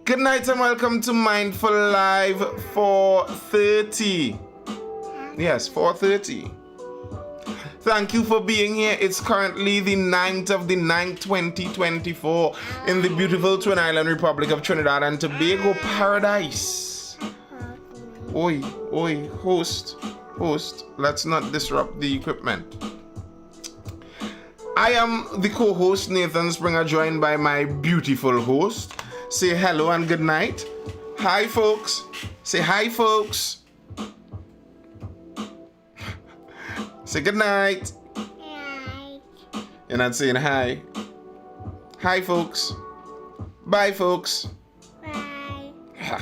Good night and welcome to Mindful Live 4:30. Yes, 4:30. Thank you for being here. It's currently the 9th of the 9th, 2024 in the beautiful Twin Island Republic of Trinidad and Tobago Paradise. Oi, host, let's not disrupt the equipment. I am the co-host Nathan Springer, joined by my beautiful host. Say hello and good night. Hi, folks. Say hi, folks. Say good night. Hi. You're not saying hi. Hi, folks. Bye, folks. Bye. Bye,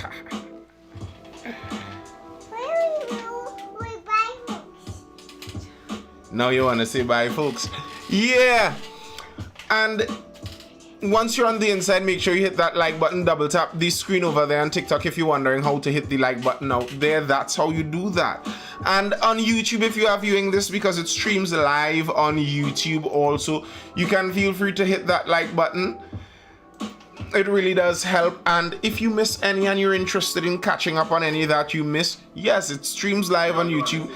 folks. Now you want to say bye, folks. Yeah. And once you're on the inside, make sure you hit that like button, double tap the screen over there on TikTok if you're wondering how to hit the like button out there. That's how you do that. And on YouTube, if you are viewing this, because it streams live on YouTube also, you can feel free to hit that like button. It really does help. And if you miss any and you're interested in catching up on any that you miss, yes, it streams live on YouTube.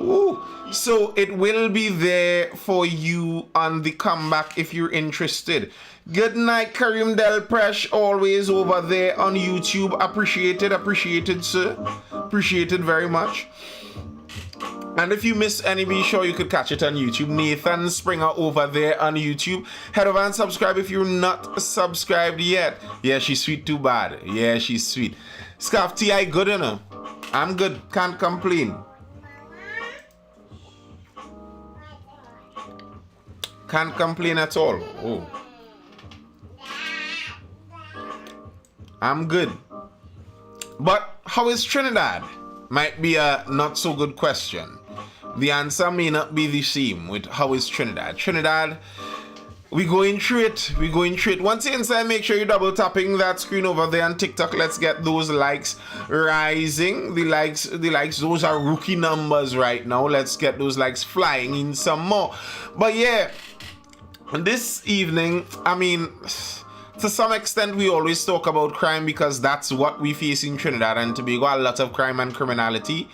Ooh. So it will be there for you on the comeback if you're interested. Good night, Karim Del Presh, always over there on YouTube. Appreciated, sir. Appreciated very much. And if you miss any, be sure you could catch it on YouTube. Nathan Springer over there on YouTube. Head over and subscribe if you're not subscribed yet. Yeah, she's sweet too bad. Yeah, she's sweet. Scarf T.I. good enough. I'm good. Can't complain. Can't complain at all. Oh. I'm good. But how is Trinidad? Might be a not so good question. The answer may not be the same with how is Trinidad. Trinidad, we're going through it. Once you're inside, make sure you're double tapping that screen over there on TikTok. Let's get those likes rising. The likes, those are rookie numbers right now. Let's get those likes flying in some more. But yeah, this evening, I mean, to some extent, we always talk about crime because that's what we face in Trinidad and Tobago, a lot of crime and criminality.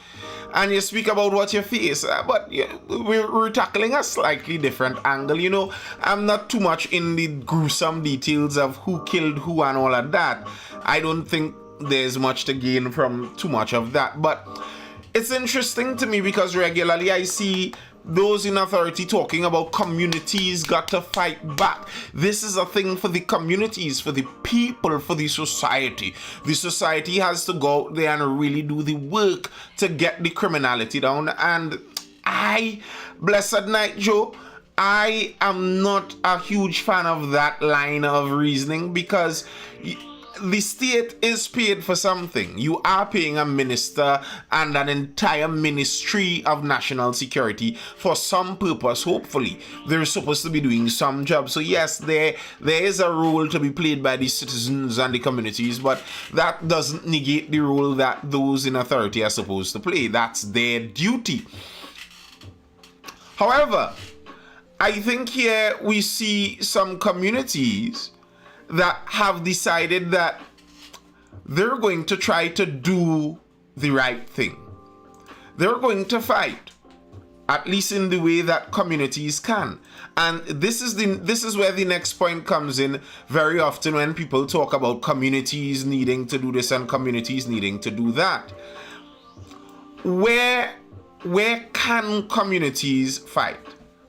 And you speak about what you face, but we're tackling a slightly different angle. You know, I'm not too much in the gruesome details of who killed who and all of that. I don't think there's much to gain from too much of that. But it's interesting to me because regularly I see those in authority talking about communities got to fight back. This is a thing for the communities, for the people, for the society. The society has to go out there and really do the work to get the criminality down. And blessed night, Joe, I am not a huge fan of that line of reasoning because the state is paid for something. You are paying a minister and an entire ministry of national security for some purpose. Hopefully, they're supposed to be doing some job. So yes, there is a role to be played by the citizens and the communities, but that doesn't negate the role that those in authority are supposed to play. That's their duty. However, I think here we see some communities that have decided that they're going to try to do the right thing. They're going to fight, at least in the way that communities can. And this is where the next point comes in very often when people talk about communities needing to do this and communities needing to do that. Where can communities fight?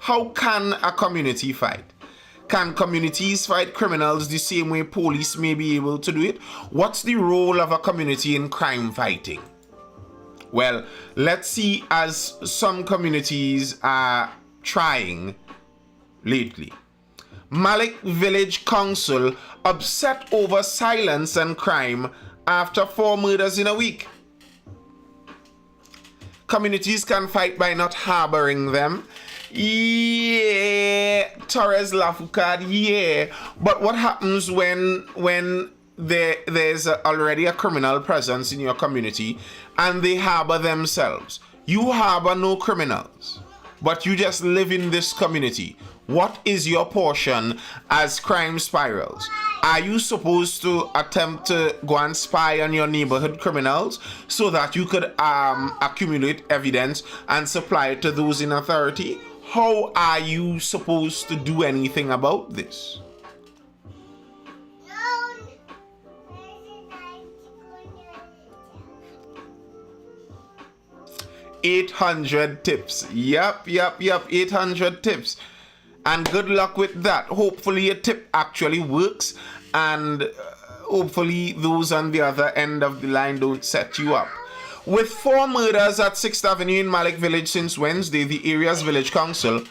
How can a community fight? Can communities fight criminals the same way police may be able to do it? What's the role of a community in crime fighting? Well, let's see, as some communities are trying lately. Malik Village Council upset over silence and crime after 4 murders in a week. Communities can fight by not harboring them. Yeah, Torres Lafoucade, yeah. But what happens when there's already a criminal presence in your community and they harbor themselves? You harbor no criminals, but you just live in this community. What is your portion as crime spirals? Are you supposed to attempt to go and spy on your neighborhood criminals so that you could accumulate evidence and supply it to those in authority? How are you supposed to do anything about this? 800 tips. Yep, 800 tips. And good luck with that. Hopefully a tip actually works, and hopefully those on the other end of the line don't set you up. With 4 murders at 6th Avenue in Malik Village since Wednesday, the area's village council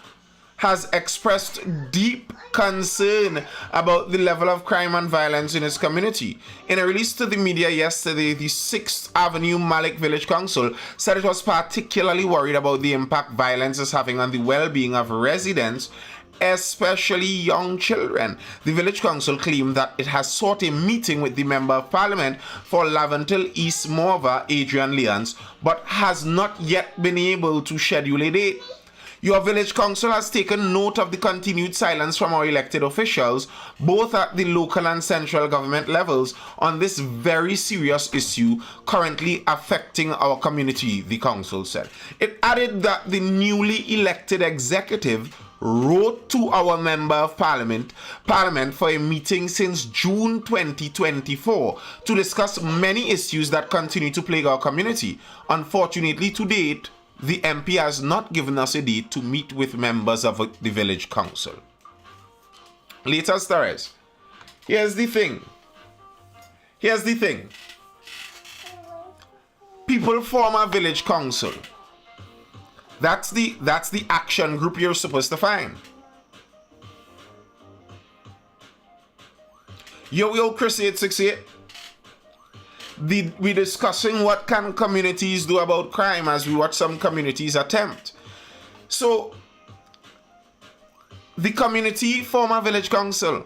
has expressed deep concern about the level of crime and violence in its community. In a release to the media yesterday, the 6th Avenue Malik Village Council said it was particularly worried about the impact violence is having on the well-being of residents, especially young children. The village council claimed that it has sought a meeting with the Member of Parliament for Laventille East Morva, Adrian Lyons, but has not yet been able to schedule a date. Your village council has taken note of the continued silence from our elected officials, both at the local and central government levels, on this very serious issue currently affecting our community, the council said. It added that the newly elected executive wrote to our Member of Parliament for a meeting since June 2024 to discuss many issues that continue to plague our community. Unfortunately, to date, the MP has not given us a date to meet with members of the village council. Latest stories. Here's the thing. People form a village council. That's the action group you're supposed to find. Yo, Chris 868. We're discussing what can communities do about crime as we watch some communities attempt. So, the community form a village council.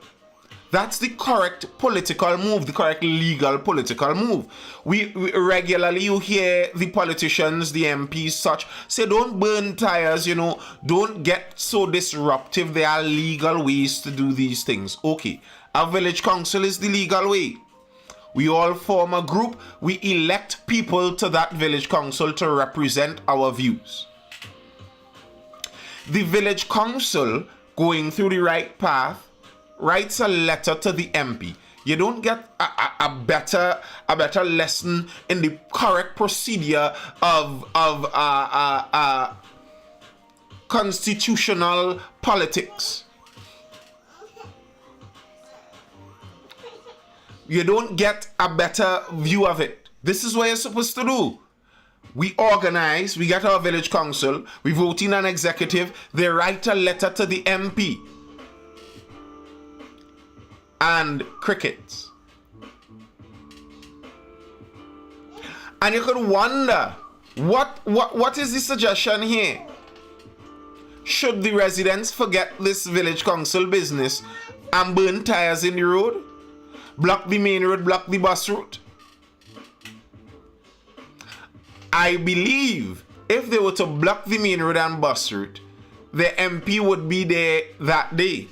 That's the correct political move, the correct legal political move. We regularly, you hear the politicians, the MPs, such, say don't burn tires, don't get so disruptive. There are legal ways to do these things. Okay, a village council is the legal way. We all form a group. We elect people to that village council to represent our views. The village council, going through the right path, writes a letter to the MP. You don't get a better lesson in the correct procedure of constitutional politics. You don't get a better view of it. This is what you're supposed to do. We organize, we get our village council, we vote in an executive, they write a letter to the MP. And crickets. And you could wonder, what is the suggestion here? Should the residents forget this village council business and burn tires in the road? Block the main road, block the bus route? I believe if they were to block the main road and bus route, the MP would be there that day.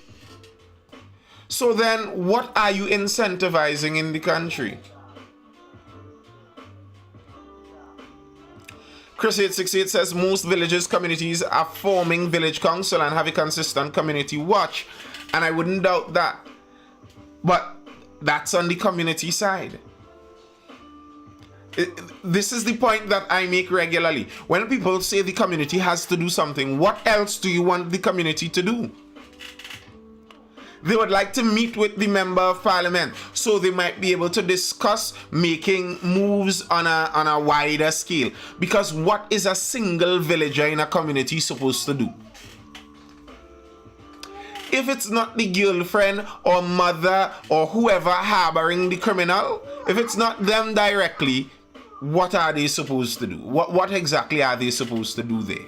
So then, what are you incentivizing in the country? Chris 868 says most villages, communities are forming village council and have a consistent community watch, and I wouldn't doubt that. But that's on the community side. This is the point that I make regularly. When people say the community has to do something, what else do you want the community to do? They would like to meet with the Member of Parliament so they might be able to discuss making moves on a wider scale. Because what is a single villager in a community supposed to do? If it's not the girlfriend or mother or whoever harboring the criminal, if it's not them directly, what are they supposed to do? What exactly are they supposed to do there?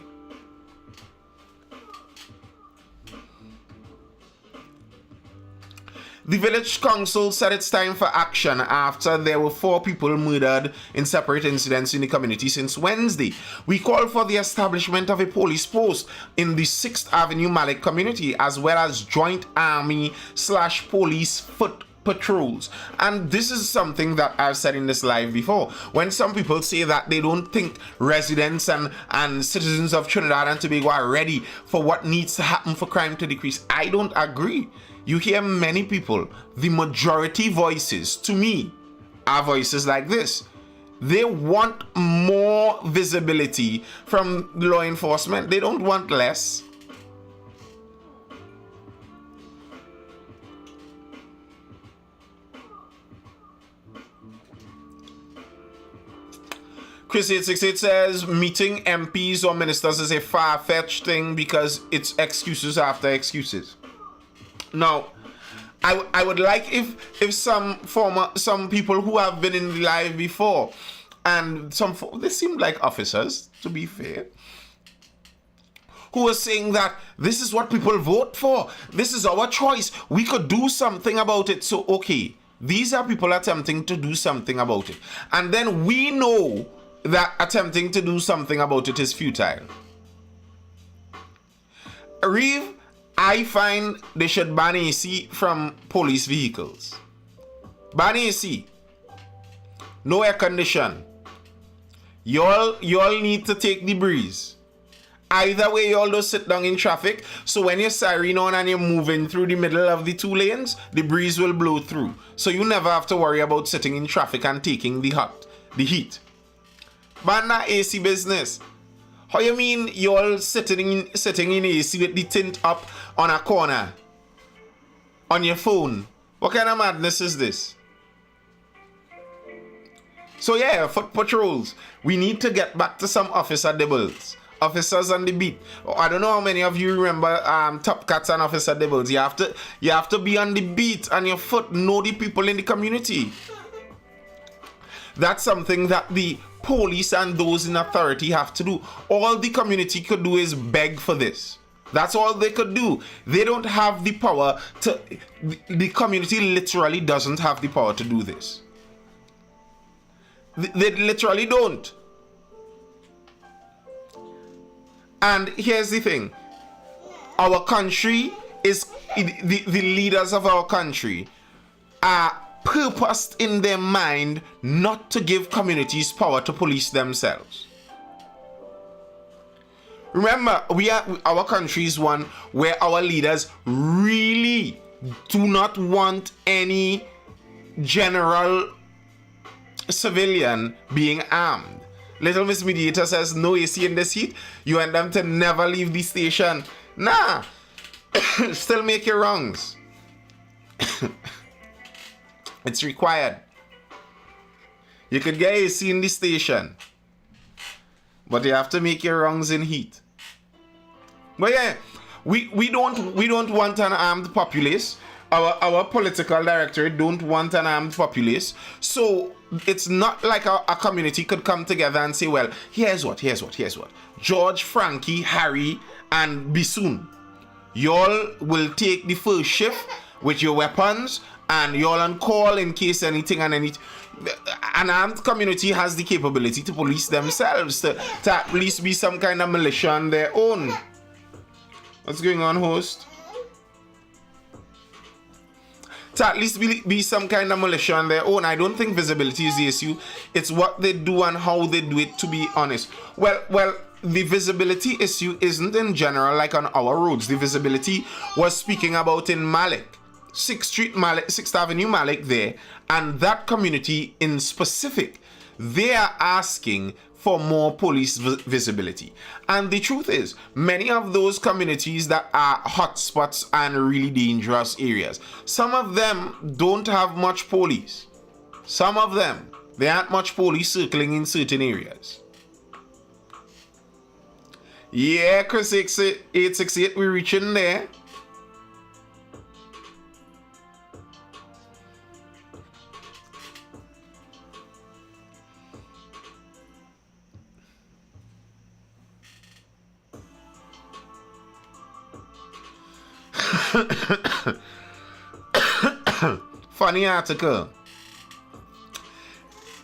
The village council said it's time for action after there were 4 people murdered in separate incidents in the community since Wednesday. We call for the establishment of a police post in the 6th Avenue Malik community, as well as joint army/police foot patrols. And this is something that I've said in this live before. When some people say that they don't think residents and citizens of Trinidad and Tobago are ready for what needs to happen for crime to decrease, I don't agree. You hear many people, the majority voices to me are voices like this. They want more visibility from law enforcement. They don't want less. Chris 868 says meeting MPs or ministers is a far-fetched thing because it's excuses after excuses. Now, I would like if some people who have been in the live before, and they seem like officers, to be fair, who are saying that this is what people vote for. This is our choice. We could do something about it. So, okay, these are people attempting to do something about it. And then we know that attempting to do something about it is futile. Reeve, I find they should ban AC from police vehicles. Ban AC. No air condition. Y'all need to take the breeze. Either way, y'all just sit down in traffic, so when you're siren on and you're moving through the middle of the two lanes, the breeze will blow through. So you never have to worry about sitting in traffic and taking the heat. Ban that AC business. How you mean y'all sitting in AC with the tint up on a corner? On your phone? What kind of madness is this? So yeah, foot patrols. We need to get back to some officer dibbles. Officers on the beat. I don't know how many of you remember Top Cats and Officer Dibbles. You have to be on the beat and your foot know the people in the community. That's something that the police and those in authority have to do. All the community could do is beg for this. That's all they could do. They don't have the power to. The community literally doesn't have the power to do this. They literally don't. And here's the thing. Our country is, the leaders of our country are purposed in their mind not to give communities power to police themselves. Remember, our country is one where our leaders really do not want any general civilian being armed. Little Miss Mediator says no AC in this heat. You want them to never leave the station. Nah. Still make your wrongs. It's required. You could get AC in the station, but you have to make your wrongs in heat. But yeah, we don't want an armed populace. Our political director don't want an armed populace. So it's not like a community could come together and say, well, here's what. George, Frankie, Harry, and Bisoon, y'all will take the first shift with your weapons, and y'all on call in case anything and anything. An armed community has the capability to police themselves, to at least be some kind of militia on their own. What's going on, host? To at least be some kind of militia on their own. I don't think visibility is the issue. It's what they do and how they do it, to be honest. Well, the visibility issue isn't in general like on our roads. The visibility was speaking about in Malik. 6th Avenue Malik there, and that community in specific, they are asking for more police visibility. And the truth is, many of those communities that are hotspots and really dangerous areas, some of them don't have much police. Some of them, there aren't much police circling in certain areas. Yeah, Chris 868, we're reaching there. Funny article.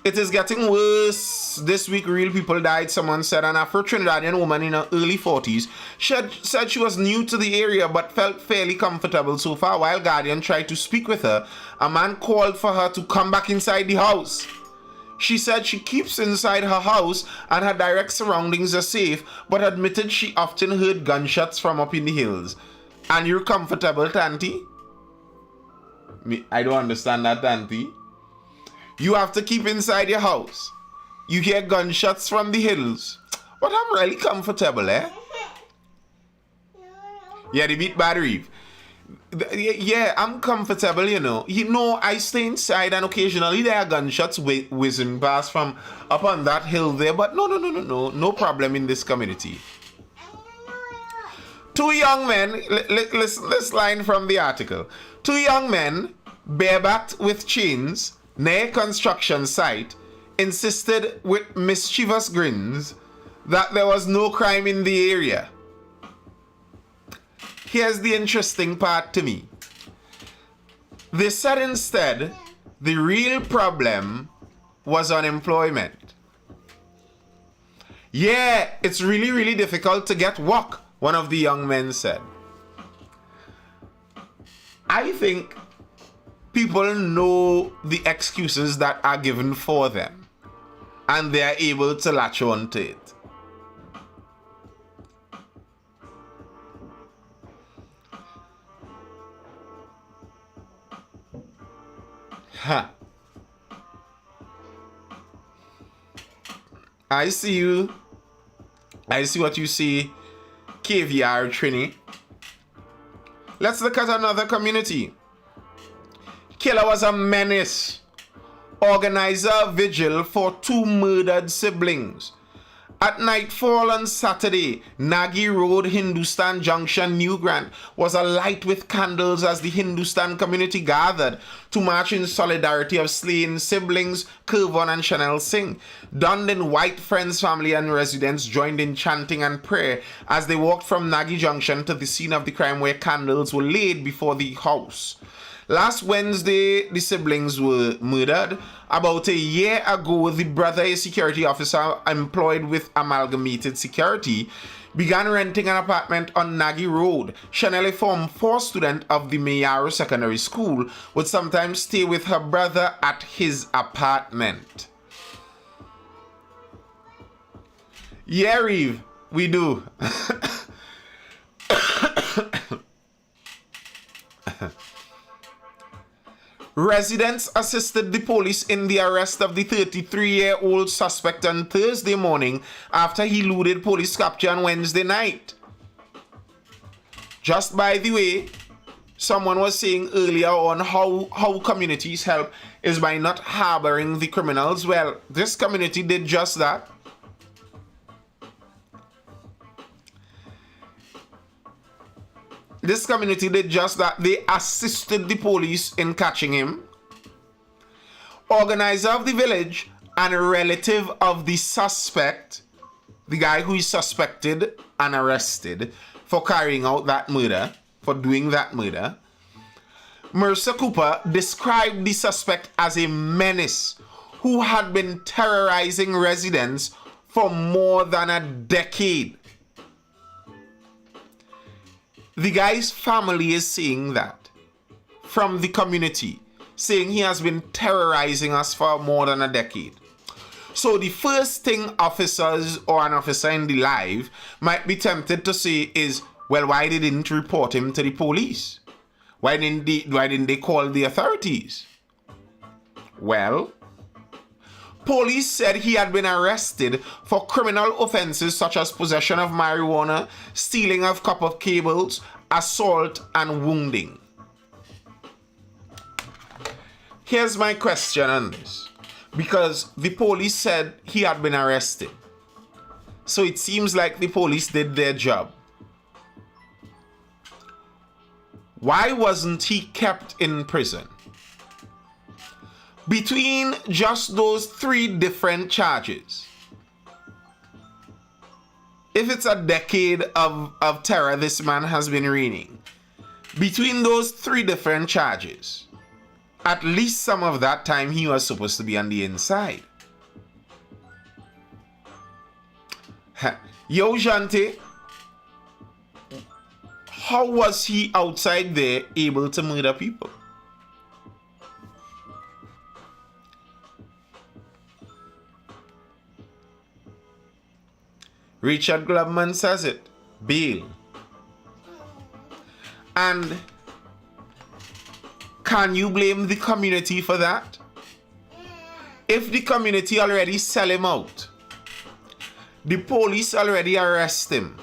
It is getting worse this week, real people died, someone said. An Afro-Trinidadian woman in her early 40s said she was new to the area but felt fairly comfortable so far. While Guardian tried to speak with her, a man called for her to come back inside the house. She said she keeps inside her house and her direct surroundings are safe, but admitted she often heard gunshots from up in the hills. And you're comfortable, Tanti? I don't understand that, Tanti. You have to keep inside your house. You hear gunshots from the hills. But I'm really comfortable, eh? Yeah, the beat bad reef. Yeah, I'm comfortable, you know. I stay inside and occasionally there are gunshots whizzing past from up on that hill there. But no problem in this community. Two young men, listen this line from the article. Two young men, barebacked with chains, near a construction site, insisted with mischievous grins that there was no crime in the area. Here's the interesting part to me. They said instead the real problem was unemployment. Yeah, it's really, really difficult to get work, one of the young men said. I think people know the excuses that are given for them, and they are able to latch on to it. Ha! I see you. I see what you see, KVR Trini. Let's look at another community. Killer was a menace. Organizer vigil for two murdered siblings. At nightfall on Saturday, Nagi Road, Hindustan Junction, New Grant was alight with candles as the Hindustan community gathered to march in solidarity of slain siblings Kirvan and Chanel Singh. Donned in white, friends, family and residents joined in chanting and prayer as they walked from Nagi Junction to the scene of the crime where candles were laid before the house. Last Wednesday, the siblings were murdered. About a year ago, the brother, a security officer employed with Amalgamated Security, began renting an apartment on Nagi Road. Chanel, a Form 4 student of the Mayaro Secondary School, would sometimes stay with her brother at his apartment. Yeah, Reeve, we do. Residents assisted the police in the arrest of the 33-year-old suspect on Thursday morning after he eluded police capture on Wednesday night. Just by the way, someone was saying earlier on how communities help is by not harboring the criminals. Well, this community did just that. This community did just that. They assisted the police in catching him. Organizer of the village and a relative of the suspect, the guy who is suspected and arrested for carrying out that murder, for doing that murder, Mercer Cooper described the suspect as a menace who had been terrorizing residents for more than a decade. The guy's family is saying that from the community, saying he has been terrorizing us for more than a decade. So the first thing officers or an officer in the live might be tempted to say is, well, why they didn't report him to the police? Why didn't they call the authorities? Well, police said he had been arrested for criminal offenses such as possession of marijuana, stealing of copper cables, assault, and wounding. Here's my question on this. Because the police said he had been arrested. So it seems like the police did their job. Why wasn't he kept in prison? Between just those 3 different charges, if it's a decade of terror this man has been reigning, between those 3 different charges, at least some of that time he was supposed to be on the inside. Yo, Jante, how was he outside there able to murder people? Richard Glubman says it. Bail. And can you blame the community for that? If the community already sell him out, the police already arrest him,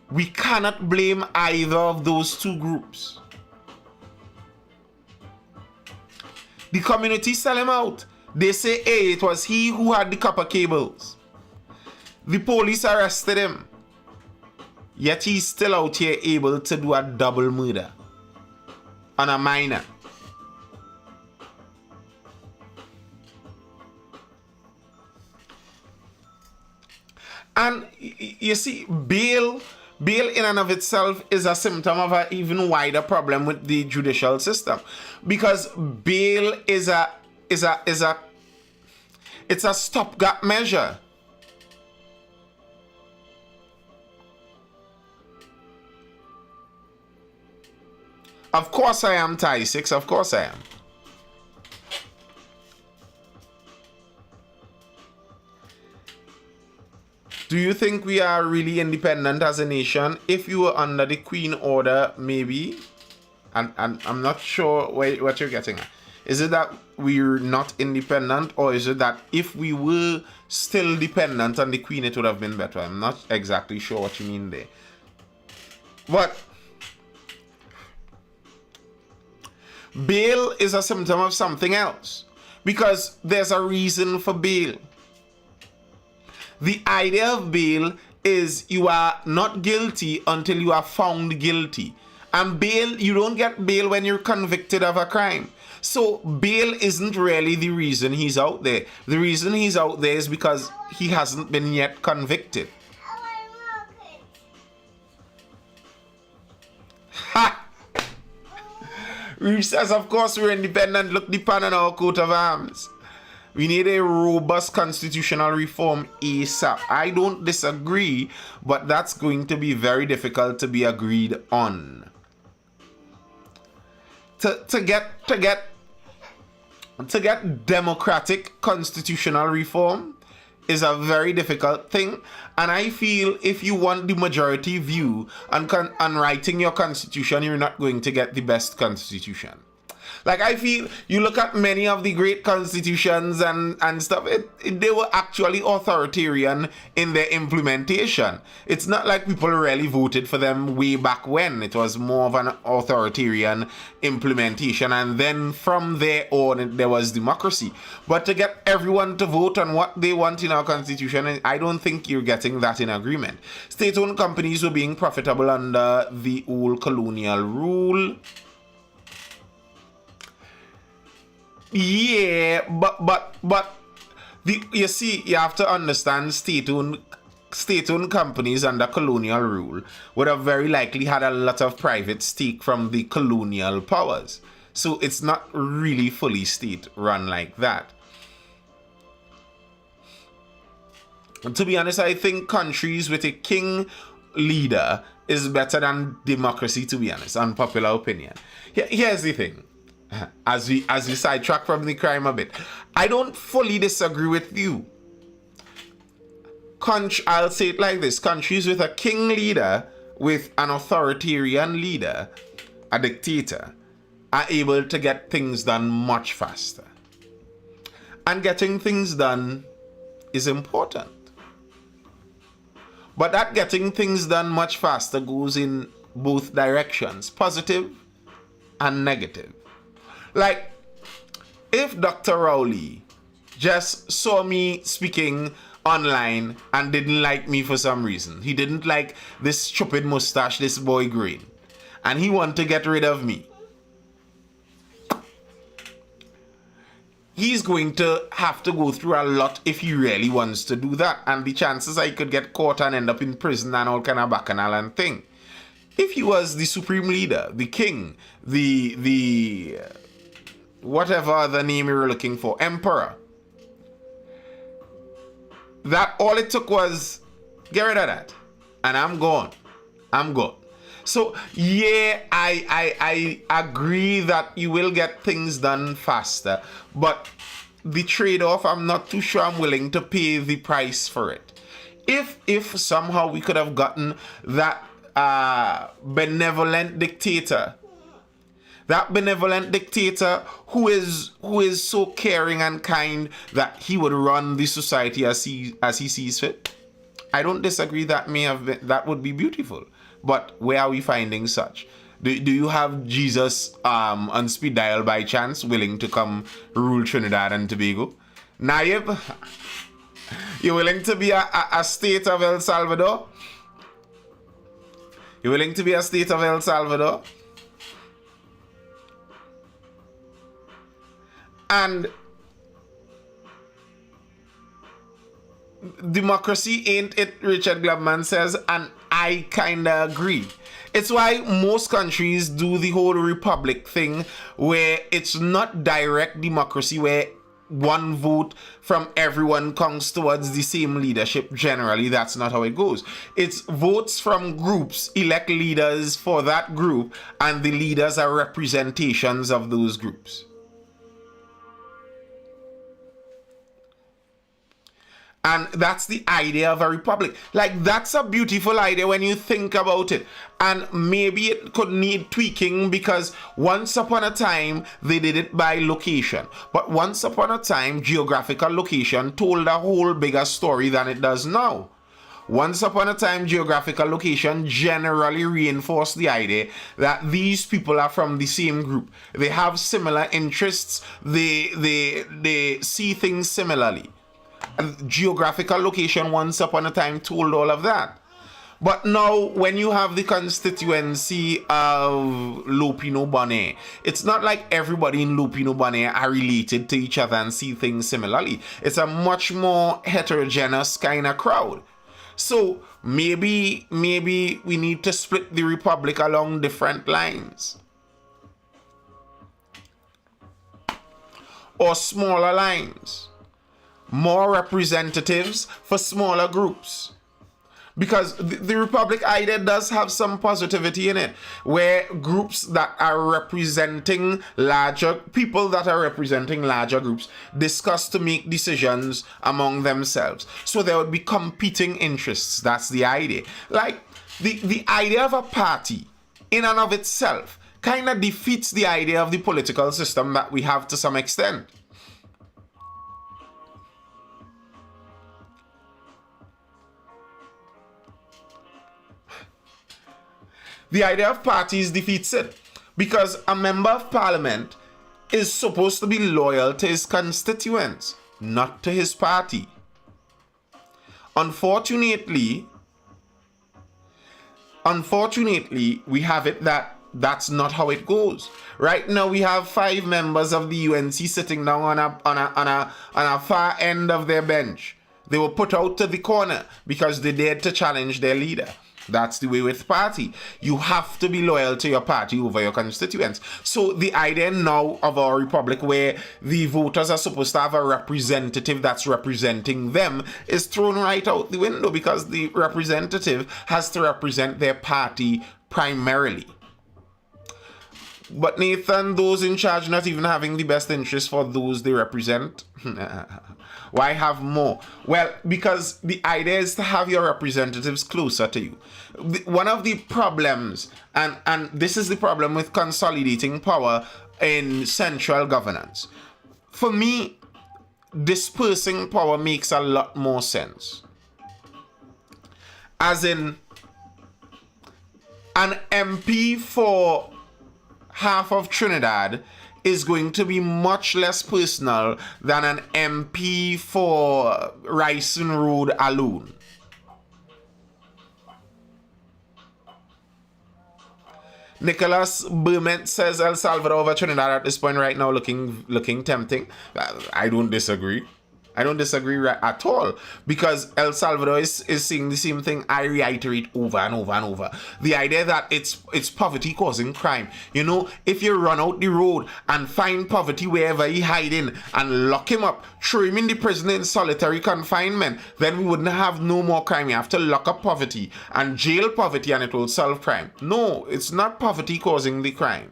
we cannot blame either of those two groups. The community sell him out. They say, hey, it was he who had the copper cables. The police arrested him. Yet he's still out here able to do a double murder on a minor. And you see, bail in and of itself is a symptom of an even wider problem with the judicial system, because bail is a stopgap measure. Of course I am, Thai 6, of course I am. Do you think we are really independent as a nation? If you were under the Queen order, maybe. And I'm not sure what you're getting at. Is it that we're not independent, or is it that if we were still dependent on the Queen, it would have been better? I'm not exactly sure what you mean there. But bail is a symptom of something else, because there's a reason for bail. The idea of bail is you are not guilty until you are found guilty. And bail, you don't get bail when you're convicted of a crime. So bail isn't really the reason he's out there. The reason he's out there is because he hasn't been yet convicted. Ha! Reach says, of course we're independent. Look the pan on our coat of arms. We need a robust constitutional reform ASAP. I don't disagree, but that's going to be very difficult to be agreed on. To get democratic constitutional reform is a very difficult thing, and I feel if you want the majority view on writing your constitution, you're not going to get the best constitution. Like, I feel you look at many of the great constitutions and stuff, they were actually authoritarian in their implementation. It's not like people really voted for them way back when. It was more of an authoritarian implementation, and then from there on, there was democracy. But to get everyone to vote on what they want in our constitution, I don't think you're getting that in agreement. State-owned companies were being profitable under the old colonial rule. Yeah, but you see, you have to understand state-owned companies under colonial rule would have very likely had a lot of private stake from the colonial powers. So it's not really fully state-run like that. And to be honest, I think countries with a king leader is better than democracy, to be honest, unpopular opinion. Here's the thing. As we sidetrack from the crime a bit, I don't fully disagree with you. I'll say it like this: countries with a king leader, with an authoritarian leader, a dictator, are able to get things done much faster. And getting things done is important. But that getting things done much faster goes in both directions, positive and negative. Like, if Dr. Rowley just saw me speaking online and didn't like me for some reason, he didn't like this stupid mustache, this boy Green, and he wanted to get rid of me, he's going to have to go through a lot if he really wants to do that. And the chances I could get caught and end up in prison and all kind of bacchanal and thing. If he was the supreme leader, the king, the whatever other name you're looking for, emperor, that all it took was get rid of that, and I'm gone. I'm gone. So yeah, I agree that you will get things done faster, but the trade-off, I'm not too sure I'm willing to pay the price for it. If somehow we could have gotten that benevolent dictator, who is so caring and kind that he would run the society as he sees fit, I don't disagree. That would be beautiful. But where are we finding such? Do you have Jesus on speed dial by chance, willing to come rule Trinidad and Tobago? Naib, you willing to be a state of El Salvador? You willing to be a state of El Salvador? And democracy ain't it, Richard Glubman says, and I kinda agree. It's why most countries do the whole republic thing, where it's not direct democracy, where one vote from everyone comes towards the same leadership. Generally, that's not how it goes. It's votes from groups elect leaders for that group, and the leaders are representations of those groups. And that's the idea of a republic. Like, that's a beautiful idea when you think about it. And maybe it could need tweaking, because once upon a time, they did it by location. But once upon a time, geographical location told a whole bigger story than it does now. Once upon a time, geographical location generally reinforced the idea that these people are from the same group. They have similar interests. They see things similarly. Geographical location once upon a time told all of that. But now, when you have the constituency of Lupino Bonnet, it's not like everybody in Lupino Bonnet are related to each other and see things similarly. It's a much more heterogeneous kind of crowd. So maybe we need to split the republic along different lines, or smaller lines. More representatives for smaller groups. Because the Republic idea does have some positivity in it, where groups that are representing larger people that are representing larger groups discuss to make decisions among themselves. So there would be competing interests. That's the idea. Like the idea of a party in and of itself kind of defeats the idea of the political system that we have to some extent. The idea of parties defeats it, because a member of parliament is supposed to be loyal to his constituents, not to his party. Unfortunately, we have it that that's not how it goes. Right now, we have 5 members of the UNC sitting down on a far end of their bench. They were put out to the corner because they dared to challenge their leader. That's the way with party. You have to be loyal to your party over your constituents. So the idea now of our republic, where the voters are supposed to have a representative that's representing them, is thrown right out the window, because the representative has to represent their party primarily. But Nathan, those in charge not even having the best interest for those they represent. Why have more? Well, because the idea is to have your representatives closer to you. One of the problems, and this is the problem with consolidating power in central governance. For me, dispersing power makes a lot more sense. As in, an MP for half of Trinidad is going to be much less personal than an MP for Ryson Road alone. Nicholas Berment says El Salvador over Trinidad at this point right now looking tempting. I don't disagree. I don't disagree at all, because El Salvador is seeing the same thing. I reiterate over and over and over. The idea that it's poverty causing crime. You know, if you run out the road and find poverty wherever he hiding and lock him up, throw him in the prison in solitary confinement, then we wouldn't have no more crime. You have to lock up poverty and jail poverty and it will solve crime. No, it's not poverty causing the crime.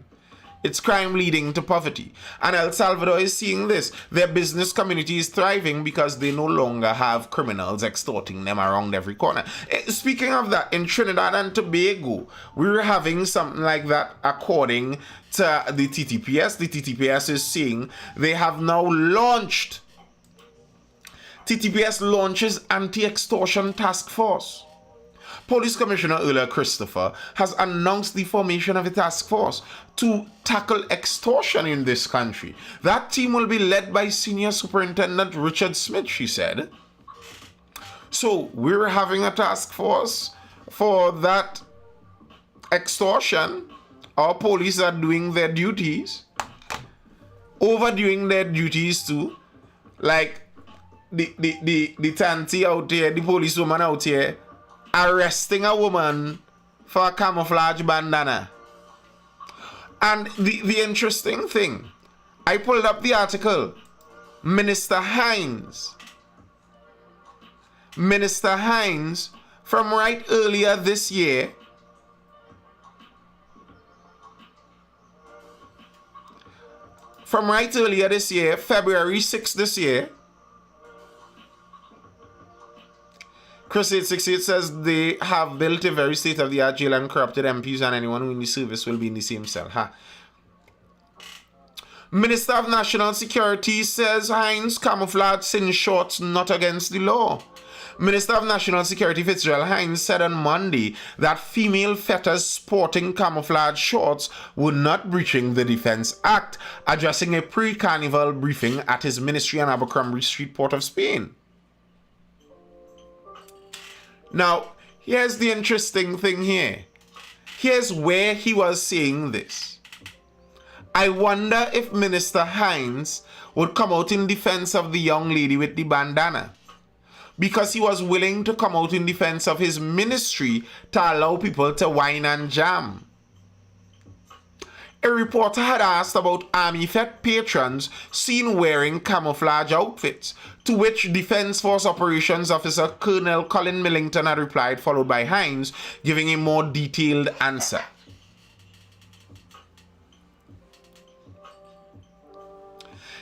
It's crime leading to poverty. And El Salvador is seeing this. Their business community is thriving because they no longer have criminals extorting them around every corner. Speaking of that, in Trinidad and Tobago, we're having something like that according to the TTPS. The TTPS is saying they have now launched. TTPS launches anti-extortion task force. Police Commissioner Earl Christopher has announced the formation of a task force to tackle extortion in this country. That team will be led by Senior Superintendent Richard Smith, she said. So we're having a task force for that extortion. Our police are doing their duties, overdoing their duties too. Like the tanty out here, the policewoman out here, arresting a woman for a camouflage bandana. And the interesting thing, I pulled up the article. Minister Hines, from right earlier this year, February 6th this year, Chris 868 says they have built a very state-of-the-art jail and corrupted MPs and anyone who in the service will be in the same cell. Minister of National Security says Hines camouflage in shorts not against the law. Minister of National Security Fitzgerald Hines said on Monday that female fetters sporting camouflage shorts were not breaching the Defense Act, addressing a pre-carnival briefing at his ministry on Abercrombie Street, Port of Spain. Now, here's the interesting thing here. Here's where he was saying this. I wonder if Minister Hines would come out in defense of the young lady with the bandana, because he was willing to come out in defense of his ministry to allow people to wine and jam. A reporter had asked about Army Fet patrons seen wearing camouflage outfits, to which Defense Force Operations Officer Colonel Colin Millington had replied, followed by Hines giving a more detailed answer.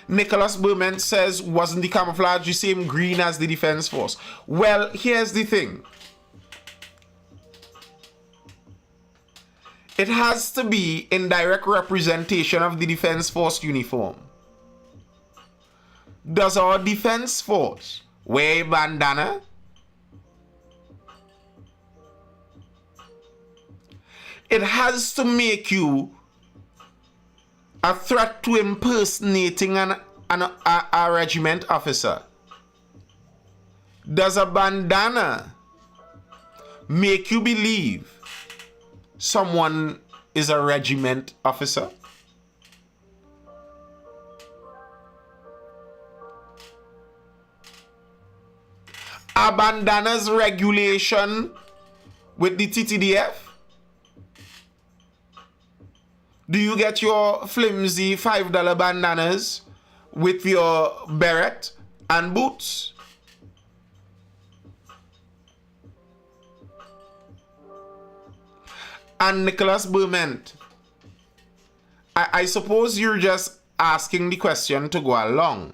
Nicholas Berman says, wasn't the camouflage the same green as the Defense Force? Well, here's the thing. It has to be in direct representation of the Defense Force uniform. Does our Defense Force wear a bandana? It has to make you a threat to impersonating a regiment officer. Does a bandana make you believe someone is a regiment officer? Are bandanas regulation with the TTDF? Do you get your flimsy $5 bandanas with your beret and boots? And Nicholas Berman, I suppose you're just asking the question to go along.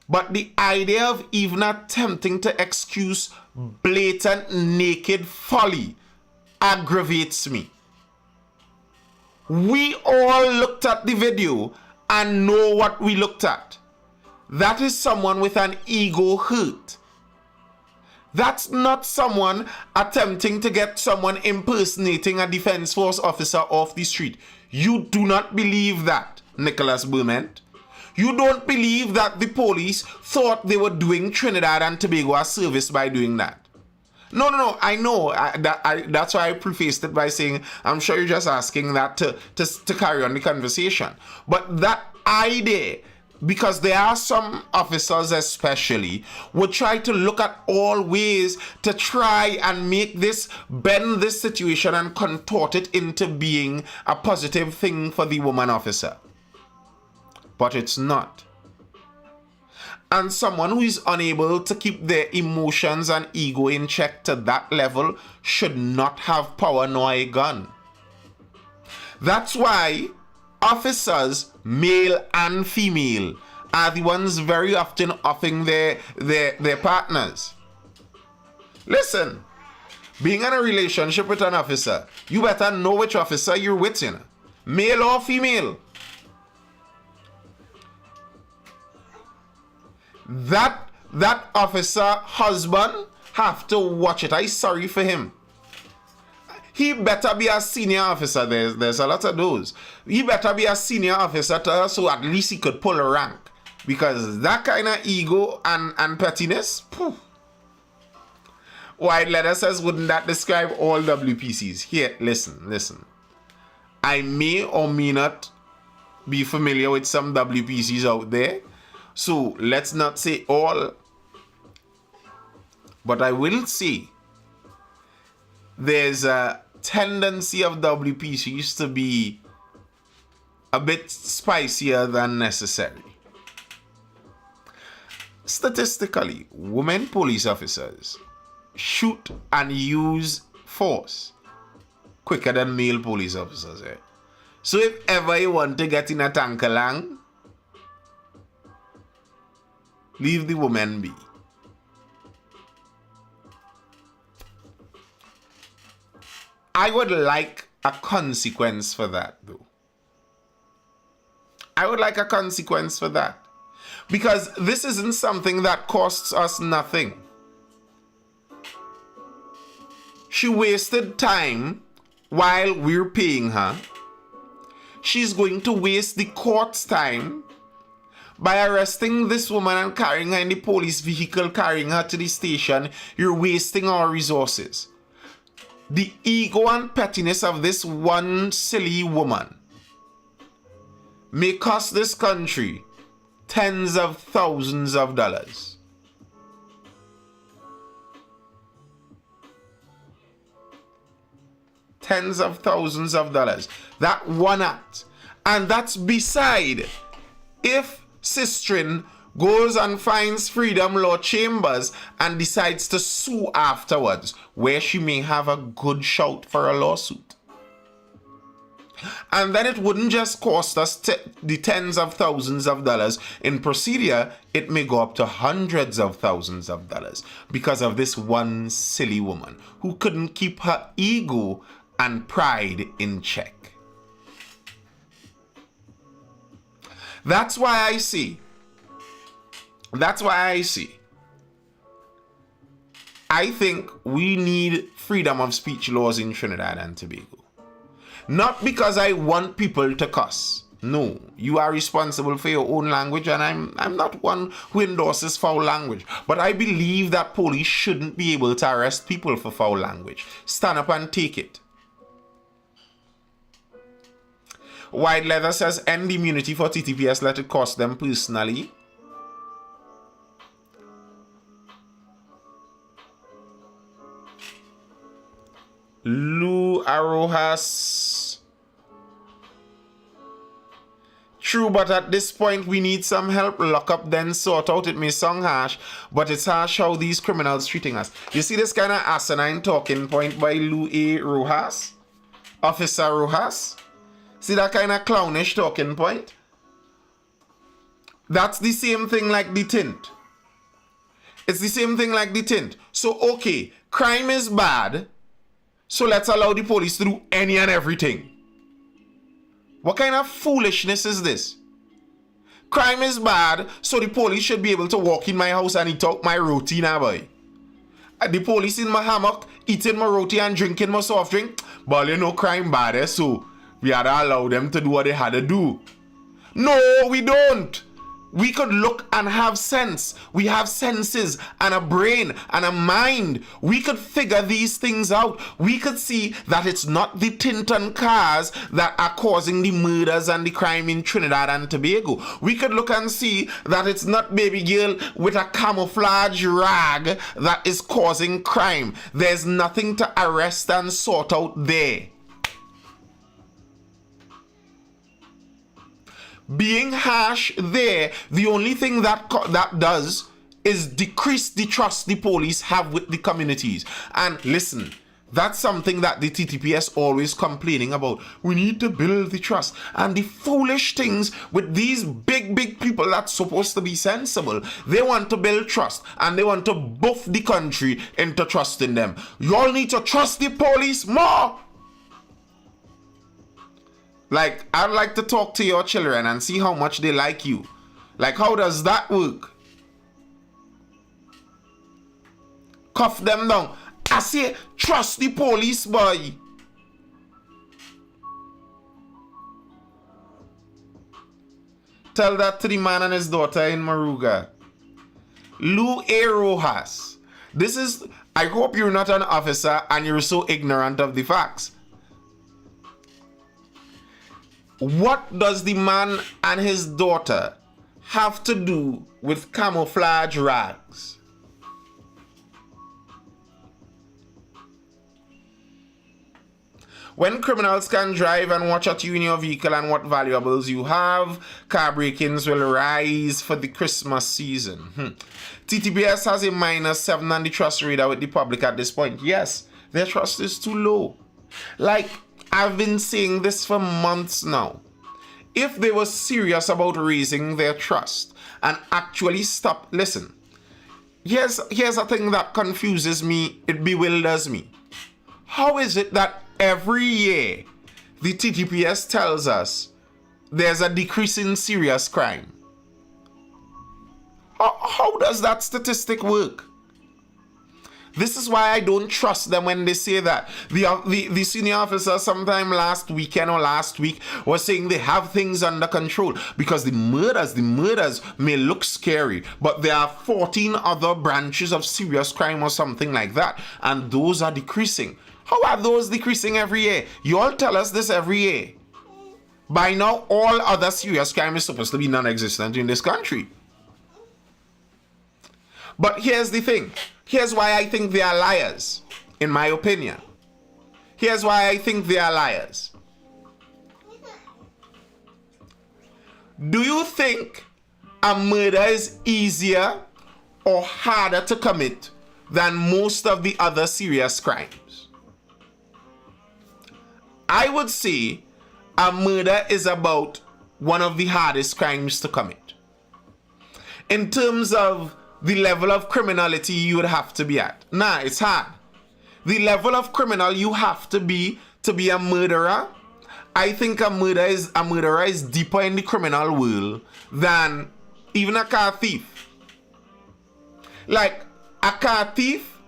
But the idea of even attempting to excuse blatant naked folly aggravates me. We all looked at the video and know what we looked at. That is someone with an ego hurt. That's not someone attempting to get someone impersonating a Defense Force officer off the street. You do not believe that, Nicholas Berman. You don't believe that the police thought they were doing Trinidad and Tobago a service by doing that. No, I know. That's why I prefaced it by saying, I'm sure you're just asking that to carry on the conversation. But that idea because there are some officers especially would try to look at all ways to try and bend this situation and contort it into being a positive thing for the woman officer. But it's not. And someone who is unable to keep their emotions and ego in check to that level should not have power nor a gun. That's why officers, male and female, are the ones very often offing their partners. Listen, being in a relationship with an officer, you better know which officer you're with, you know, male or female. That officer husband have to watch it. I'm sorry for him. He better be a senior officer. There's a lot of those. He better be a senior officer to her, so at least he could pull a rank. Because that kind of ego and pettiness, poof. White letter says, wouldn't that describe all WPCs? Here, listen. I may or may not be familiar with some WPCs out there. So let's not say all, but I will say there's a tendency of WPCs to be a bit spicier than necessary. Statistically, women police officers shoot and use force quicker than male police officers. So if ever you want to get in a tankalang, leave the woman be. I would like a consequence for that, though. I would like a consequence for that. Because this isn't something that costs us nothing. She wasted time while we're paying her. She's going to waste the court's time by arresting this woman and carrying her in the police vehicle, carrying her to the station. You're wasting our resources. The ego and pettiness of this one silly woman may cost this country tens of thousands of dollars. Tens of thousands of dollars. That one act. And that's beside if Sistrin goes and finds Freedom Law Chambers and decides to sue afterwards, where she may have a good shout for a lawsuit. And then it wouldn't just cost us the tens of thousands of dollars. In procedure, it may go up to hundreds of thousands of dollars because of this one silly woman who couldn't keep her ego and pride in check. That's why I see. I think we need freedom of speech laws in Trinidad and Tobago. Not because I want people to cuss. No, you are responsible for your own language, and I'm not one who endorses foul language. But I believe that police shouldn't be able to arrest people for foul language. Stand up and take it. White Leather says, end immunity for TTPS, let it cost them personally. Lou Arojas. True, but at this point we need some help. Lock up, then sort out. It may sound harsh, but it's harsh how these criminals treating us. You see this kind of asinine talking point by Lou A. Rojas? Officer Rojas? See that kind of clownish talking point? That's the same thing like the tint. It's the same thing like the tint. So, okay, crime is bad, so let's allow the police to do any and everything. What kind of foolishness is this? Crime is bad, so the police should be able to walk in my house and eat out my roti now, boy. The police in my hammock, eating my roti and drinking my soft drink. But you know crime bad, so we had to allow them to do what they had to do. No, we don't. We could look and have sense. We have senses and a brain and a mind. We could figure these things out. We could see that it's not the Tinton cars that are causing the murders and the crime in Trinidad and Tobago. We could look and see that it's not baby girl with a camouflage rag that is causing crime. There's nothing to arrest and sort out there. Being harsh there, the only thing that does is decrease the trust the police have with the communities. And listen, that's something that the TTPS always complaining about. We need to build the trust. And the foolish things with these big people that's supposed to be sensible, they want to build trust and they want to buff the country into trusting them. You all need to trust the police more. Like, I'd like to talk to your children and see how much they like you. Like, how does that work? Cuff them down. I say, trust the police, boy. Tell that to the man and his daughter in Maruga. Lou A. Rojas. This is, I hope you're not an officer and you're so ignorant of the facts. What does the man and his daughter have to do with camouflage rags? When criminals can drive and watch at you in your vehicle and what valuables you have, car break-ins will rise for the Christmas season. TTPS has a -7 on the trust radar with the public at this point. Yes, their trust is too low. Like, I've been saying this for months now. If they were serious about raising their trust and actually stop, listen, here's a thing that confuses me, it bewilders me. How is it that every year the TTPS tells us there's a decrease in serious crime? How does that statistic work? This is why I don't trust them when they say that. The senior officer sometime last weekend or last week was saying they have things under control because the murders may look scary, but there are 14 other branches of serious crime or something like that, and those are decreasing. How are those decreasing every year? You all tell us this every year. By now, all other serious crime is supposed to be non-existent in this country. But here's the thing. Here's why I think they are liars, in my opinion. Here's why I think they are liars. Do you think a murder is easier or harder to commit than most of the other serious crimes? I would say a murder is about one of the hardest crimes to commit. In terms of the level of criminality you would have to be at. Nah, it's hard. The level of criminal you have to be a murderer, I think a murderer is deeper in the criminal world than even a car thief. Like, a car thief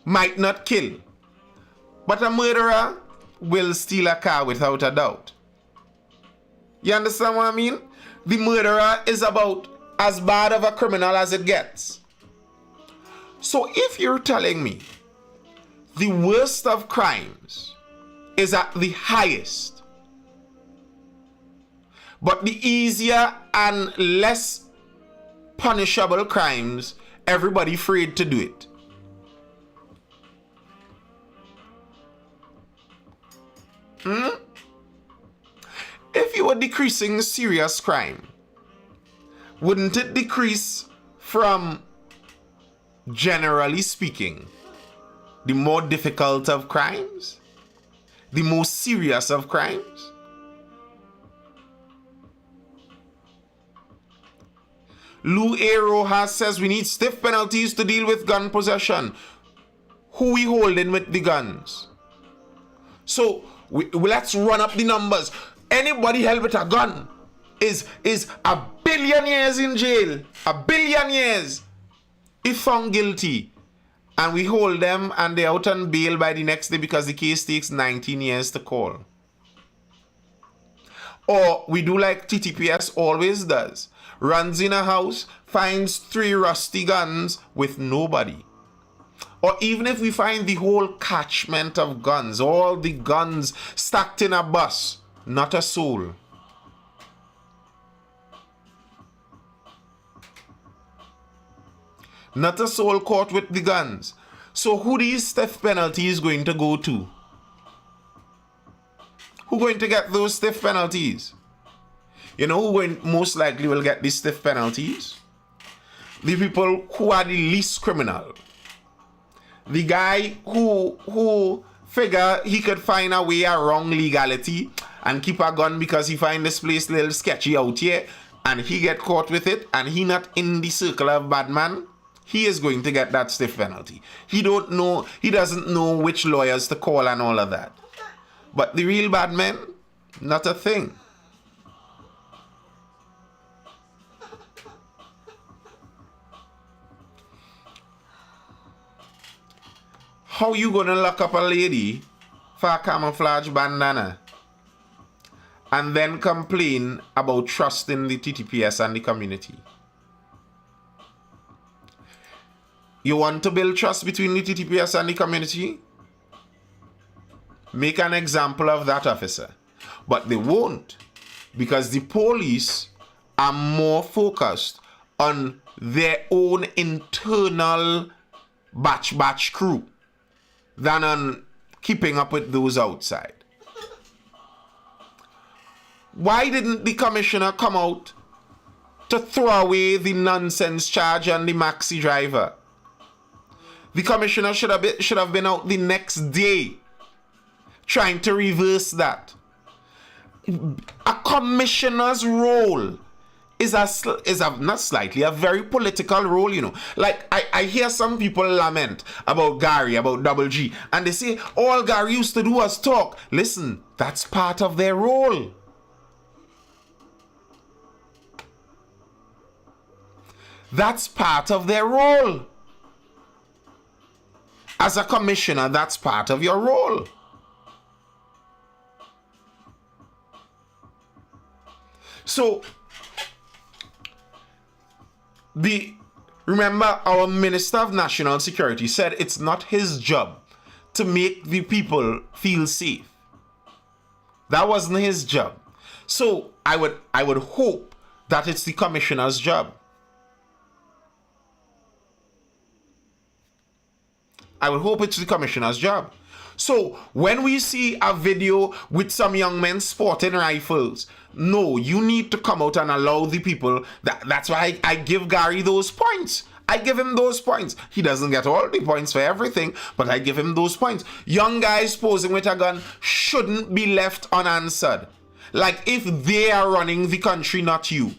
might not kill, but a murderer will steal a car without a doubt. You understand what I mean? The murderer is about as bad of a criminal as it gets. So if you're telling me the worst of crimes is at the highest, but the easier and less punishable crimes, everybody afraid to do it. If you were decreasing serious crime, wouldn't it decrease from, generally speaking, the more difficult of crimes? The most serious of crimes? Lou A. Rojas says we need stiff penalties to deal with gun possession. Who we holding with the guns? So let's run up the numbers. Anybody held with a gun is 1 billion years in jail. 1 billion years. If found guilty. And we hold them and they're out on bail by the next day because the case takes 19 years to call. Or we do like TTPS always does. runs in a house, finds 3 rusty guns with nobody. Or even if we find the whole catchment of guns, all the guns stacked in a bus, not a soul. Not a soul caught with the guns. So who these stiff penalties going to go to? Who going to get those stiff penalties? You know who most likely will get these stiff penalties? The people who are the least criminal. The guy who figure he could find a way around legality and keep a gun because he find this place a little sketchy out here and he get caught with it and he not in the circle of bad man, he is going to get that stiff penalty. He doesn't know which lawyers to call and all of that. But the real bad men, not a thing. How you gonna lock up a lady for a camouflage bandana and then complain about trusting the TTPS and the community? You want to build trust between the TTPS and the community? Make an example of that officer. But they won't, because the police are more focused on their own internal batch crew than on keeping up with those outside. Why didn't the commissioner come out to throw away the nonsense charge on the maxi driver? The commissioner should have been out the next day trying to reverse that. A commissioner's role is a very political role, you know. Like I hear some people lament about Gary, about Double G, and they say all Gary used to do was talk. Listen, that's part of their role. That's part of their role. As a commissioner, that's part of your role. So, remember our Minister of National Security said it's not his job to make the people feel safe. That wasn't his job. So I would hope that it's the commissioner's job. I would hope it's the commissioner's job. So when we see a video with some young men sporting rifles, no, you need to come out and allow the people. That's why I give Gary those points. I give him those points. He doesn't get all the points for everything, but I give him those points. Young guys posing with a gun shouldn't be left unanswered. Like if they are running the country, not you.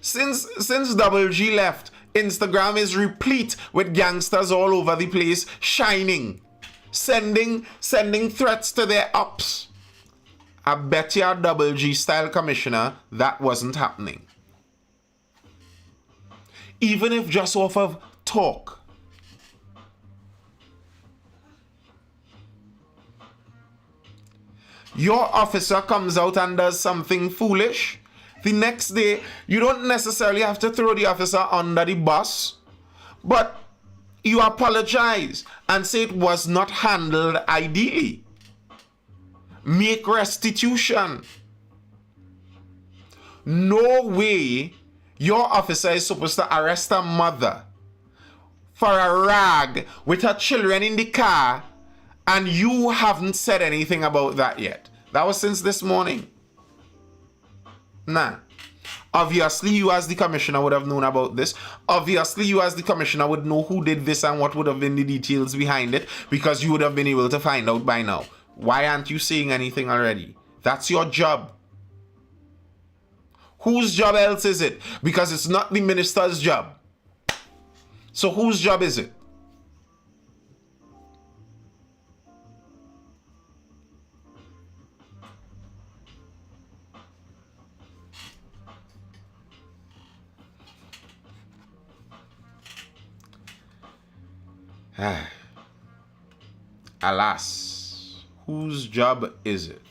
Since Double G left, Instagram is replete with gangsters all over the place, shining, sending threats to their ups. I bet you Double G style commissioner that wasn't happening. Even if just off of talk. Your officer comes out and does something foolish. The next day, you don't necessarily have to throw the officer under the bus, but you apologize and say it was not handled ideally. Make restitution. No way your officer is supposed to arrest a mother for a rag with her children in the car and you haven't said anything about that yet. That was since this morning. Nah. Obviously, you as the commissioner would have known about this. Obviously, you as the commissioner would know who did this and what would have been the details behind it, because you would have been able to find out by now. Why aren't you saying anything already? That's your job. Whose job else is it? Because it's not the minister's job. So whose job is it? Alas, whose job is it?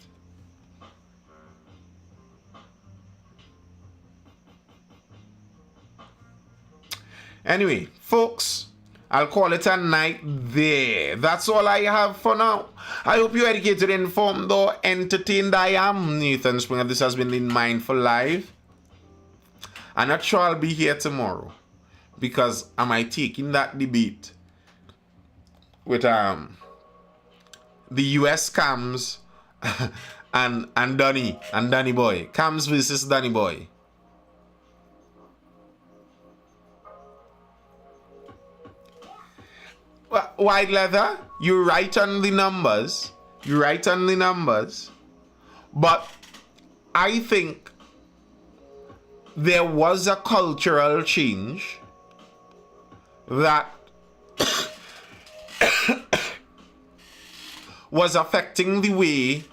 Anyway, folks, I'll call it a night there. That's all I have for now. I hope you're educated, informed, or entertained. I am Nathan Springer. This has been the Mindful Live. I'm not sure I'll be here tomorrow because I might take in that debate with the US Cams and Danny Boy. Cams versus Danny Boy. White Leather, you're right on the numbers. You're right on the numbers. But I think there was a cultural change that was affecting the way.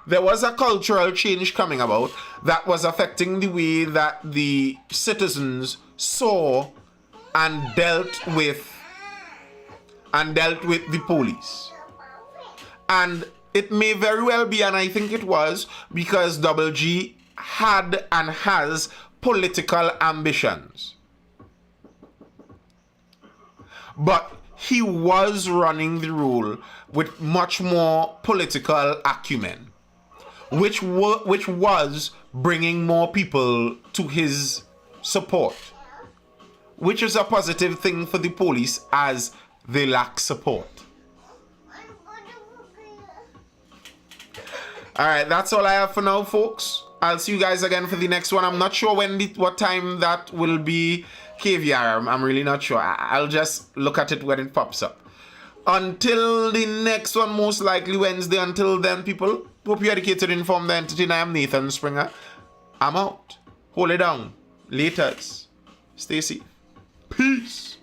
There was a cultural change coming about that was affecting the way that the citizens saw and dealt with the police. And it may very well be, and I think it was, because Double G had and has political ambitions. But he was running the role with much more political acumen, which was bringing more people to his support, which is a positive thing for the police as they lack support. Alright, that's all I have for now, folks. I'll see you guys again for the next one. I'm not sure what time that will be. KVR, I'm really not sure. I'll just look at it when it pops up. Until the next one, most likely Wednesday. Until then, people, hope you're educated, informed, and entertained. I am Nathan Springer. I'm out. Hold it down. Laters. Stay safe. Peace.